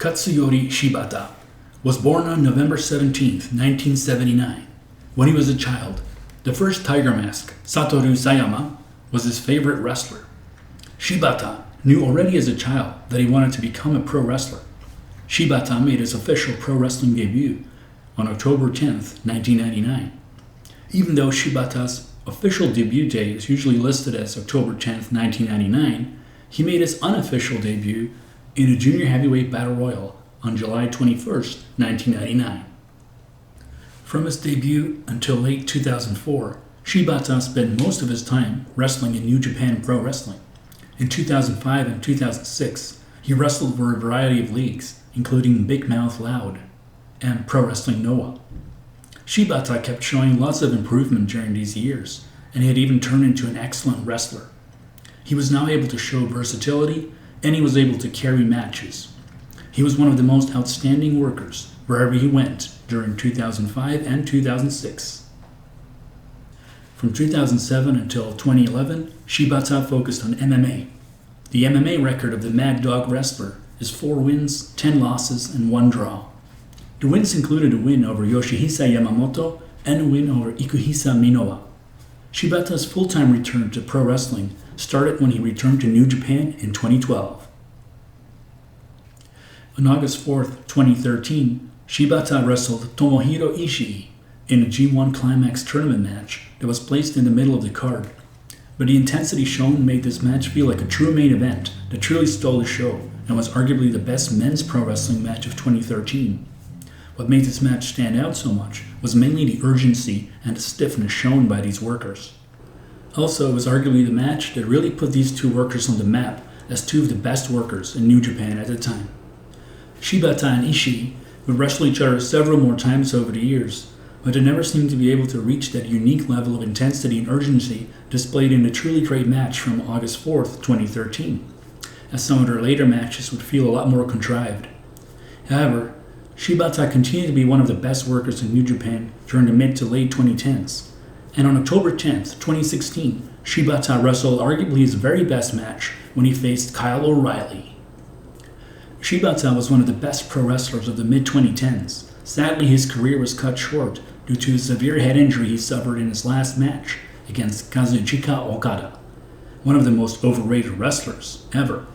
Katsuyori Shibata was born on November 17, 1979. When he was a child, the first Tiger Mask, Satoru Sayama, was his favorite wrestler. Shibata knew already as a child that he wanted to become a pro wrestler. Shibata made his official pro wrestling debut on October 10, 1999. Even though Shibata's official debut date is usually listed as October 10, 1999, he made his unofficial debut in a junior heavyweight battle royal on July 21, 1999. From his debut until late 2004, Shibata spent most of his time wrestling in New Japan Pro Wrestling. In 2005 and 2006, he wrestled for a variety of leagues, including Big Mouth Loud and Pro Wrestling Noah. Shibata kept showing lots of improvement during these years, and he had even turned into an excellent wrestler. He was now able to show versatility, and he was able to carry matches. He was one of the most outstanding workers wherever he went during 2005 and 2006. From 2007 until 2011, Shibata focused on MMA. The MMA record of the Mad Dog wrestler is 4 wins, 10 losses, and 1 draw. The wins included a win over Yoshihisa Yamamoto and a win over Ikuhisa Minowa. Shibata's full-time return to pro wrestling started when he returned to New Japan in 2012. On August 4, 2013, Shibata wrestled Tomohiro Ishii in a G1 Climax tournament match that was placed in the middle of the card. But the intensity shown made this match feel like a true main event that truly stole the show and was arguably the best men's pro wrestling match of 2013. What made this match stand out so much was mainly the urgency and the stiffness shown by these workers. Also, it was arguably the match that really put these two workers on the map as two of the best workers in New Japan at the time. Shibata and Ishii would wrestle each other several more times over the years, but they never seemed to be able to reach that unique level of intensity and urgency displayed in the truly great match from August 4, 2013, as some of their later matches would feel a lot more contrived. However, Shibata continued to be one of the best workers in New Japan during the mid to late 2010s, and on October 10, 2016, Shibata wrestled arguably his very best match when he faced Kyle O'Reilly. Shibata was one of the best pro wrestlers of the mid-2010s. Sadly, his career was cut short due to a severe head injury he suffered in his last match against Kazuchika Okada, one of the most overrated wrestlers ever.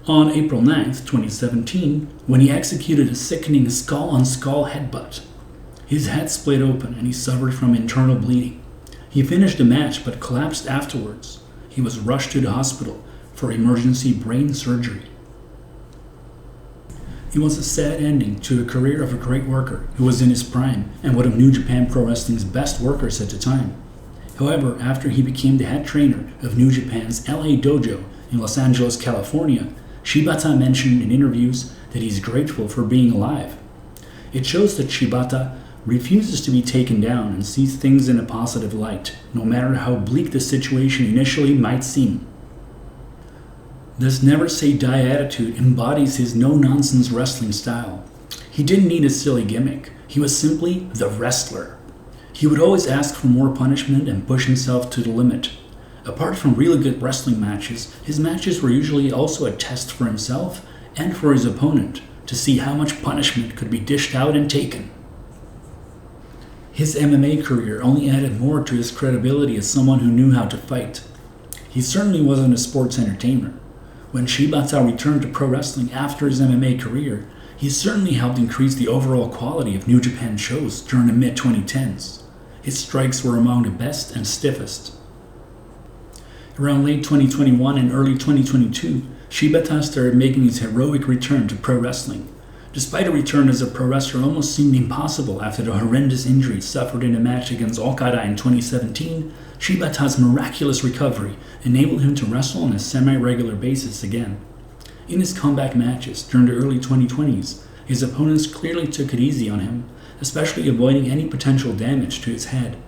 On April 9, 2017, when he executed a sickening skull-on-skull headbutt, his head split open and he suffered from internal bleeding. He finished the match but collapsed afterwards. He was rushed to the hospital for emergency brain surgery. It was a sad ending to a career of a great worker who was in his prime and one of New Japan Pro Wrestling's best workers at the time. However, after he became the head trainer of New Japan's LA Dojo in Los Angeles, California, Shibata mentioned in interviews that he's grateful for being alive. It shows that Shibata refuses to be taken down and sees things in a positive light, no matter how bleak the situation initially might seem. This never-say-die attitude embodies his no-nonsense wrestling style. He didn't need a silly gimmick. He was simply the wrestler. He would always ask for more punishment and push himself to the limit. Apart from really good wrestling matches, his matches were usually also a test for himself and for his opponent to see how much punishment could be dished out and taken. His MMA career only added more to his credibility as someone who knew how to fight. He certainly wasn't a sports entertainer. When Shibata returned to pro wrestling after his MMA career, he certainly helped increase the overall quality of New Japan shows during the mid-2010s. His strikes were among the best and stiffest. Around late 2021 and early 2022, Shibata started making his heroic return to pro wrestling. Despite a return as a pro wrestler almost seemed impossible after the horrendous injury suffered in a match against Okada in 2017, Shibata's miraculous recovery enabled him to wrestle on a semi-regular basis again. In his comeback matches during the early 2020s, his opponents clearly took it easy on him, especially avoiding any potential damage to his head.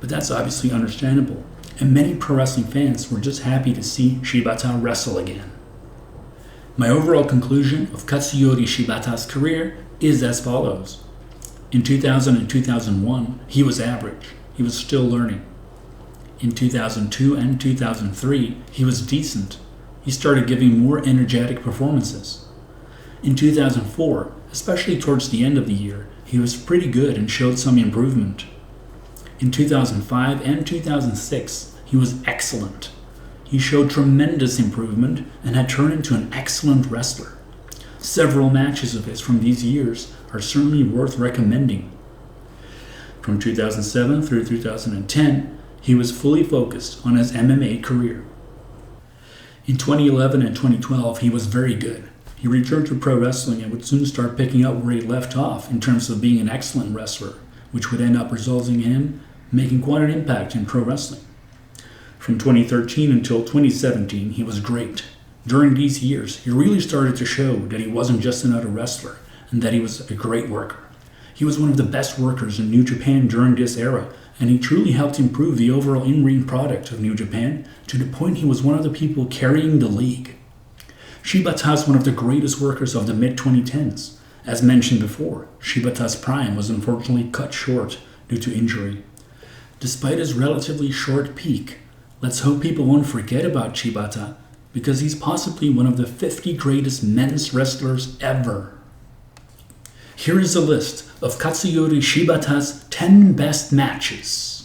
But that's obviously understandable, and many pro wrestling fans were just happy to see Shibata wrestle again. My overall conclusion of Katsuyori Shibata's career is as follows. In 2000 and 2001, he was average. He was still learning. In 2002 and 2003, he was decent. He started giving more energetic performances. In 2004, especially towards the end of the year, he was pretty good and showed some improvement. In 2005 and 2006, he was excellent. He showed tremendous improvement and had turned into an excellent wrestler. Several matches of his from these years are certainly worth recommending. From 2007 through 2010, he was fully focused on his MMA career. In 2011 and 2012, he was very good. He returned to pro wrestling and would soon start picking up where he left off in terms of being an excellent wrestler, which would end up resulting in him making quite an impact in pro wrestling. From 2013 until 2017, he was great. During these years, he really started to show that he wasn't just another wrestler and that he was a great worker. He was one of the best workers in New Japan during this era, and he truly helped improve the overall in-ring product of New Japan to the point he was one of the people carrying the league. Shibata is one of the greatest workers of the mid-2010s. As mentioned before, Shibata's prime was unfortunately cut short due to injury. Despite his relatively short peak, let's hope people won't forget about Shibata, because he's possibly one of the 50 greatest men's wrestlers ever. Here is a list of Katsuyori Shibata's 10 best matches.